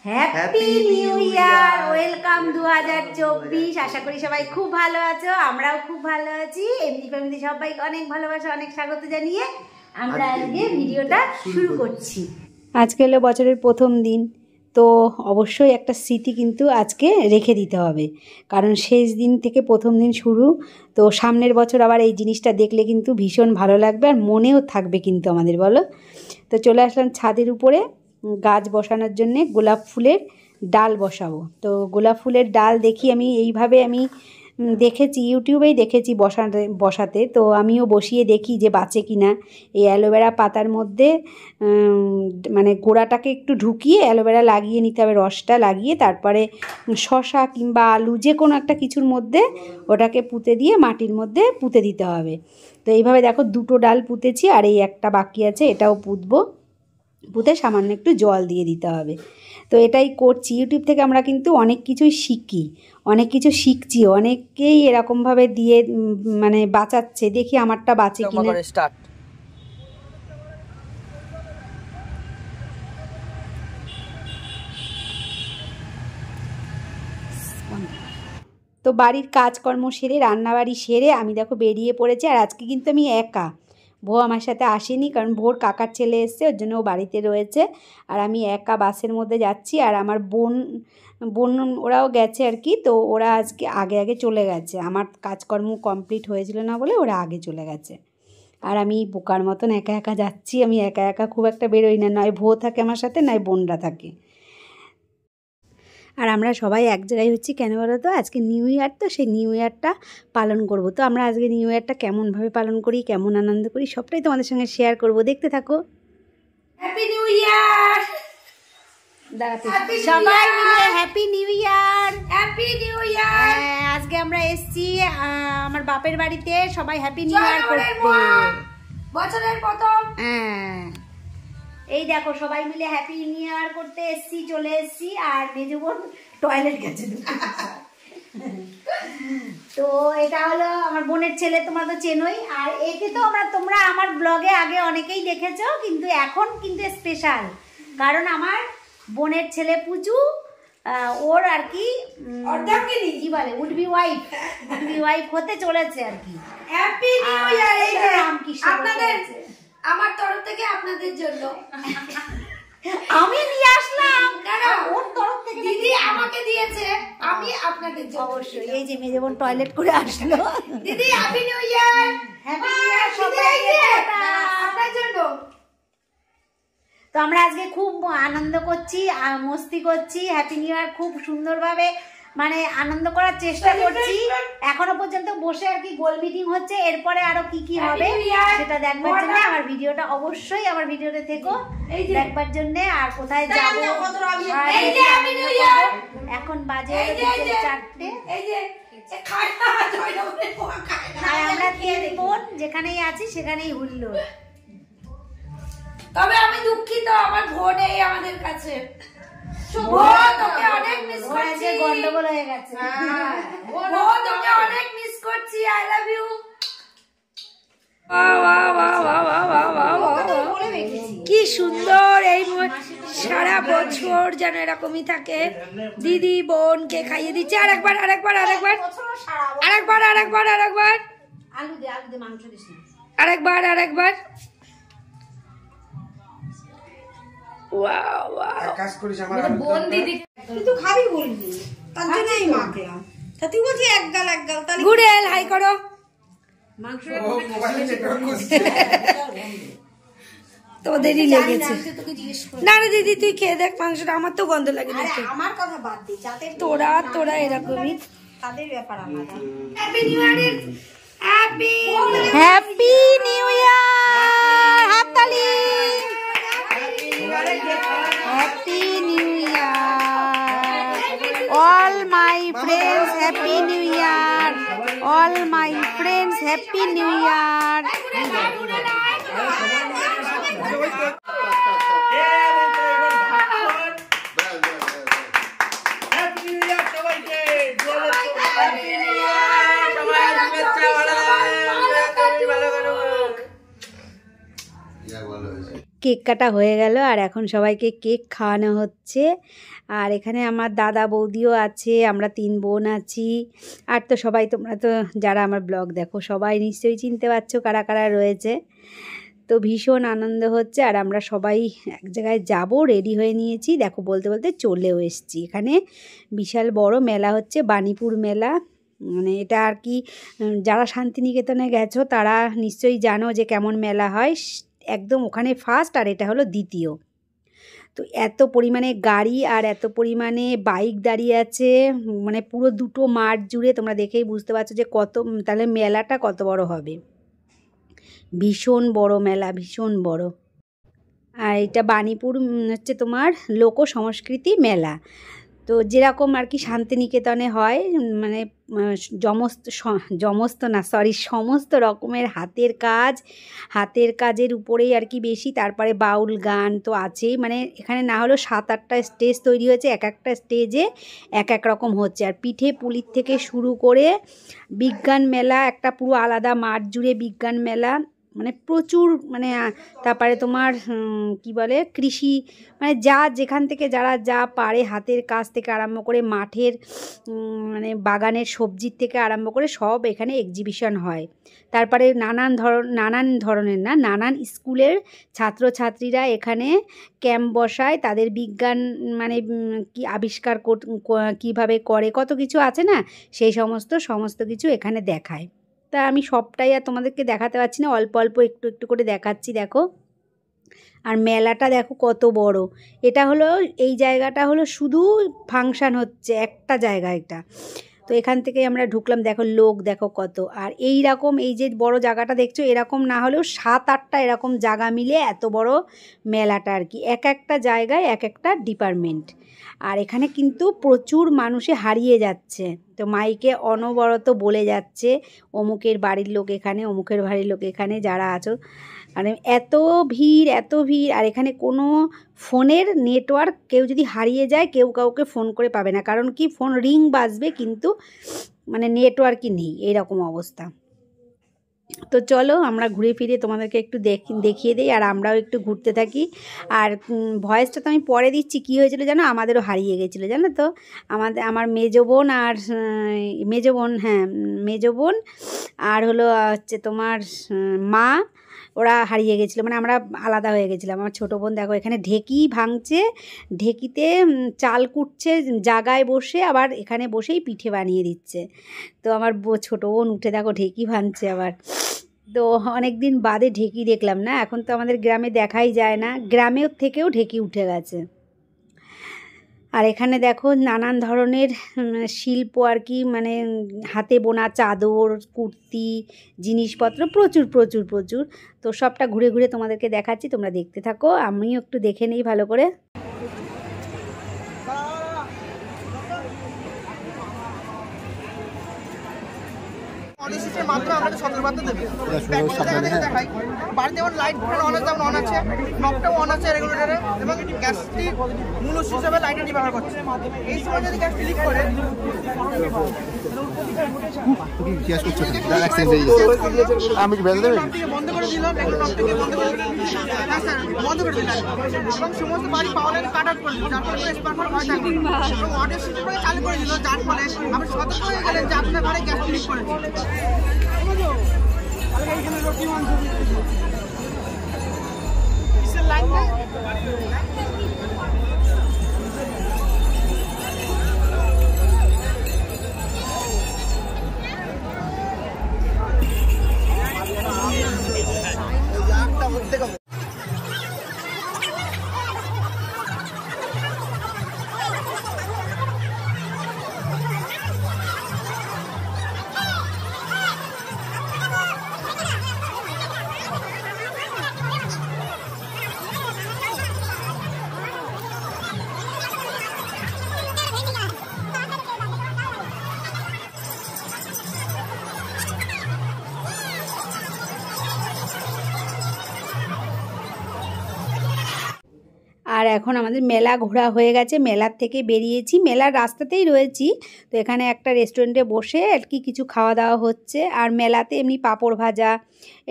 Happy new year, welcome 2024। আশা করি সবাই খুব ভালো আছো, আমরাও খুব ভালো আছি। এমনি ফ্যামিলি সবাই অনেক ভালোবাসা, অনেক স্বাগত জানিয়ে আমরা আজকে ভিডিওটা শুরু করছি। আজকে হলো বছরের প্রথম দিন, তো অবশ্যই একটা স্মৃতি কিন্তু আজকে রেখে দিতে হবে, কারণ শেষ দিন থেকে প্রথম দিন শুরু। তো সামনের বছর আবার এই জিনিসটা দেখলে কিন্তু ভীষণ ভালো লাগবে, আর মনেও থাকবে কিন্তু আমাদের, বলো। তো চলে আসলাম ছাদের উপরে গাছ বসানোর জন্যে, গোলাপ ফুলের ডাল বসাবো। তো গোলাপ ফুলের ডাল দেখি আমি এইভাবে দেখেছি, ইউটিউবেই দেখেছি বসাতে। তো আমিও বসিয়ে দেখি যে বাঁচে কি না। এই অ্যালোভেরা পাতার মধ্যে মানে গোড়াটাকে একটু ঢুকিয়ে অ্যালোভেরা লাগিয়ে নিতে হবে, রসটা লাগিয়ে, তারপরে শসা কিংবা আলু যে কোনো একটা কিছুর মধ্যে ওটাকে পুঁতে দিয়ে মাটির মধ্যে পুঁতে দিতে হবে। তো এইভাবে দেখো দুটো ডাল পুঁতেছি, আর এই একটা বাকি আছে, এটাও পুঁতবো। পুঁতে সামান্য একটু জল দিয়ে দিতে হবে। তো এটাই করছি। ইউটিউব থেকে আমরা কিন্তু অনেক কিছুই শিখি, অনেক কিছু শিখছি, অনেকেই এরকমভাবে দিয়ে মানে বাঁচাচ্ছে। দেখি আমারটা বাঁচে কিনা। তো বাড়ির কাজকর্ম সেরে, রান্নাবাড়ি সেরে আমি দেখো বেরিয়ে পড়েছি। আর আজকে কিন্তু আমি একা, বউ আমার সাথে আসেনি, কারণ ভোর কাকার ছেলে এসছে, ওর জন্য ও বাড়িতে রয়েছে। আর আমি একা বাসের মধ্যে যাচ্ছি। আর আমার বোন ওরাও গেছে আর কি। তো ওরা আজকে আগে চলে গেছে, আমার কাজকর্ম কমপ্লিট হয়েছিল না বলে ওরা আগে চলে গেছে। আর আমি বোকার মতন একা একা যাচ্ছি। আমি একা খুব একটা বেরোই না, নয় বউ থাকে আমার সাথে, নয় বোনরা থাকে। আর আমরা সবাই এক জায়গায় হচ্ছি কেন বলো তো, আজকে নিউ ইয়ার, তো সেই নিউ ইয়ারটা পালন করব। তো আমরা আজকে নিউ ইয়ারটা কেমনভাবে পালন করি, কেমন আনন্দ করি, সবটাই তোমাদের সঙ্গে শেয়ার করব, দেখতে থাকো। হ্যাপি নিউ ইয়ার, সবাই মিলে happy new year, happy new year. আজকে আমরা এসছি আমার বাপের বাড়িতে, সবাই হ্যাপি নিউ ইয়ার করতে, বছরের প্রথম। এই দেখো সবাই মিলে হ্যাপি নিউ ইয়ার করতে এসছি, চলে এসছি। আর মেজো বোন টয়লেট গেছে। তো এটা হলো আমার বোনের ছেলে, তোমরা তো চেনোই। আর একে তো তোমরা আমার ব্লগে আগে অনেকেই দেখেছো, কিন্তু এখন কিন্তু স্পেশাল, কারণ আমার বোনের ছেলে পুচু, ওর আর কি কি বলে উডবি ওয়াইফ হতে চলেছে আর কি। Happy new year. এই যে আপনাদের, আমার তরফ থেকে আপনাদের জন্য আমি নিয়ে আসলাম, ওর তরফ থেকে দিদি আমাকে দিয়েছে, আমি আপনাদের জন্য অবশ্যই। এই যে মেজে বোন টয়লেট করে আসলো। দিদি happy new year, happy new year সবাইকে, আপনার জন্য। তো আমরা আজকে খুব আনন্দ করছি, মস্তি করছি, হ্যাপি নিউ ইয়ার খুব সুন্দরভাবে মানে আনন্দ করার চেষ্টা করছি। এখনো পর্যন্ত বসে আর কি গোল মিটিং হচ্ছে, এরপরে আরো কি হবে সেটা দেখবার জন্য আমার ভিডিওটা অবশ্যই আমার ভিডিওতে থেকো দেখবার জন্য। আর কোথায় যাবো, এখন বাজে 4টে। আর আমরা 3 বোন যেখানেই আছি সেখানেই হুল্লোড়। তবে আমি দুঃখিত, আমার বোন এই আমাদের কাছে গন্ডগোল হয়ে গেছে, অনেক মিস করছি। I love you. কি সুন্দর, এই সারা বছর যেন এরকমই থাকে। দিদি বোনকে খাইয়ে দিচ্ছে। আরেকবার আলু দে মাংস দিস না, আরেকবার। বোন দিদি তুই খাবি বলবি, তার জন্যই মাখলাম। তা তুই বলছি এক গাল তাহলে গুড়েল হাই করো। মাংস তোদেরই লেগেছে। না রে দিদি তুই খেয়ে দেখ মাংসটা, আমার তো গন্ধ লাগে না। আমার কথা বাদ দি, যাদের তোরা এরকমই, তাদের ব্যাপার আলাদা। Happy new year, happy new year, হাততালি। Happy New Year, all my friends. Happy New Year, all my friends. Happy New Year. Cake কাটা হয়ে গেল আর এখন সবাইকে কেক খাওয়ানো হচ্ছে। আর এখানে আমার দাদা বৌদিও আছে, আমরা 3 বোন আছি। আর তো সবাই, তোমরা তো যারা আমার ব্লগ দেখো সবাই নিশ্চয়ই চিনতে পারছো কারা কারা রয়েছে। তো ভীষণ আনন্দ হচ্ছে আর আমরা সবাই এক জায়গায় যাব, রেডি হয়ে নিয়েছি। দেখো বলতে বলতে চলেও এসেছি। এখানে বিশাল বড় মেলা হচ্ছে, বাণীপুর মেলা। মানে এটা আর কি, যারা শান্তিনিকেতনে গেছো তারা নিশ্চয়ই জানো যে কেমন মেলা হয়। একদম ওখানে ফার্স্ট আর এটা হলো দ্বিতীয়। তো এত পরিমাণে গাড়ি আর এত পরিমাণে বাইক দাঁড়িয়ে আছে, মানে পুরো 2টো মাঠ জুড়ে। তোমরা দেখেই বুঝতে পারছো যে কত, তাহলে মেলাটা কত বড় হবে। ভীষণ বড় মেলা, ভীষণ বড়। আর এটা বাণীপুর হচ্ছে তোমার লোক সংস্কৃতি মেলা। তো যেরকম আর কি শান্তিনিকেতনে হয়, মানে সমস্ত রকমের হাতের কাজের উপরেই আর কি বেশি। তারপরে বাউল গান তো আছেই, মানে এখানে না হলেও 7-8টা স্টেজ তৈরি হয়েছে, এক একটা স্টেজে এক এক রকম হচ্ছে। আর পিঠে পুলির থেকে শুরু করে বিজ্ঞান মেলা, একটা পুরো আলাদা মাঠ জুড়ে বিজ্ঞান মেলা, মানে প্রচুর, মানে তারপরে তোমার কি বলে কৃষি, মানে যেখান থেকে যারা যা পারে, হাতের কাজ থেকে আরম্ভ করে মাঠের মানে বাগানের সবজির থেকে আরম্ভ করে সব এখানে এক্সিবিশন হয়। তারপরে নানান স্কুলের ছাত্রছাত্রীরা এখানে ক্যাম্প বসায়, তাদের বিজ্ঞান মানে কি আবিষ্কার কীভাবে করে, কত কিছু আছে না, সেই সমস্ত কিছু এখানে দেখায়। তা আমি সবটাই আর তোমাদেরকে দেখাতে পারছি না, অল্প অল্প একটু একটু করে দেখাচ্ছি। দেখো, আর মেলাটা দেখো কত বড়। এটা হলো, এই জায়গাটা হলো শুধু ফাংশান হচ্ছে একটা জায়গা এটা। তো এখান থেকে আমরা ঢুকলাম, দেখো লোক দেখো কত। আর এই রকম, এই যে বড় জায়গাটা দেখছো, এরকম না হলেও 7-8টা এরকম জায়গা মিলে এত বড় মেলাটা আর কি। এক একটা জায়গায় এক একটা ডিপার্টমেন্ট। আর এখানে কিন্তু প্রচুর মানুষে হারিয়ে যাচ্ছে, তো মাইকে অনবরত বলে যাচ্ছে অমুকের বাড়ির লোক এখানে, অমুকের বাড়ির লোক এখানে, যারা আছো। মানে এত ভিড়। আর এখানে কোনো ফোনের নেটওয়ার্ক, কেউ যদি হারিয়ে যায় কেউ কাউকে ফোন করে পাবে না, কারণ কি ফোন রিং বাজবে কিন্তু মানে নেটওয়ার্কই নেই, এইরকম অবস্থা। তো চলো আমরা ঘুরে ফিরে তোমাদেরকে একটু দেখিয়ে দিই, আর আমরাও একটু ঘুরতে থাকি। আর ভয়েসটা তো আমি পরে দিচ্ছি। কী হয়েছিল জানো, আমাদেরও হারিয়ে গেছিলো জানো তো। আমার মেজো বোন আর হলো হচ্ছে তোমার মা, ওরা হারিয়ে গেছিলো, মানে আমরা আলাদা হয়ে গেছিলাম। আমার ছোটো বোন দেখো এখানে ঢেকি ভাঙছে, ঢেকিতে চাল কুটছে জাগায় বসে, আবার এখানে বসেই পিঠে বানিয়ে দিচ্ছে। তো আমার ছোটো বোন উঠে দেখো ঢেকি ভাঙছে আবার। তো অনেক দিন বাদে ঢেকি দেখলাম না, এখন তো আমাদের গ্রামে দেখাই যায় না, গ্রামের থেকেও ঢেকি উঠে গেছে। আর এখানে দেখো নানান ধরনের শিল্প আর কি, মানে হাতে বোনা চাদর, কুর্তি, জিনিসপত্র প্রচুর প্রচুর প্রচুর। তো সবটা ঘুরে ঘুরে তোমাদেরকে দেখাচ্ছি, তোমরা দেখতে থাকো, আমিও একটু দেখে নিই ভালো করে। মাধ্যমে আপনাকে সতর্কবার্তা দেবে। দেখাই বাড়িতে যেমন লাইট অন আছে, যেমন অন আছে, নবটাও অন আছে রেগুলেটরে, এবং গ্যাসটি মূল উৎস হিসাবে লাইটারটি ব্যবহার করছে। এই সময় যদি গ্যাসটি লিক করে, আমি কি বেঁধে দেবে? বন্ধ করে দিলাম, বন্ধ করে দিলাম, এবং সমস্ত বাড়ি পাওয়ার লাইন কাট আউট করে দিল, যার ফলে স্পার্ক ভয় থাকবে। এবং ওয়াটার সিস্টেমটাকে চালু করে দিল, যার ফলে আপনি সতর্ক হয়ে গেলেন যে আপনার ঘরে গ্যাসটি লিক করেছে। আর এখন আমাদের মেলা ঘোরা হয়ে গেছে, মেলার থেকে বেরিয়েছি, মেলার রাস্তাতেই রয়েছি। তো এখানে একটা রেস্টুরেন্টে বসে আর কি কিছু খাওয়া দাওয়া হচ্ছে। আর মেলাতে এমনি পাঁপড় ভাজা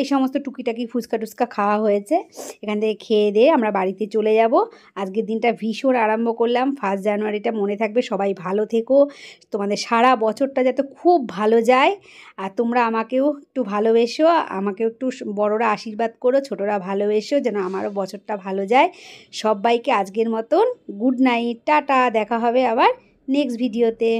এই সমস্ত টুকিটাকি ফুচকা টুচকা খাওয়া হয়েছে। এখান থেকে খেয়ে দিয়ে আমরা বাড়িতে চলে যাব। আজকের দিনটা ভীষণ আরম্ভ করলাম, 1 জানুয়ারিটা মনে থাকবে। সবাই ভালো থেকো, তোমাদের সারা বছরটা যাতে খুব ভালো যায়। আর তোমরা আমাকেও একটু ভালোবেসো, আমাকেও একটু বড়রা আশীর্বাদ করো, ছোটরা ভালোবেসো, যেন আমারও বছরটা ভালো যায়। সবাইকে আজকের মতন গুড নাইট, টাটা। দেখা হবে আবার নেক্সট ভিডিওতে।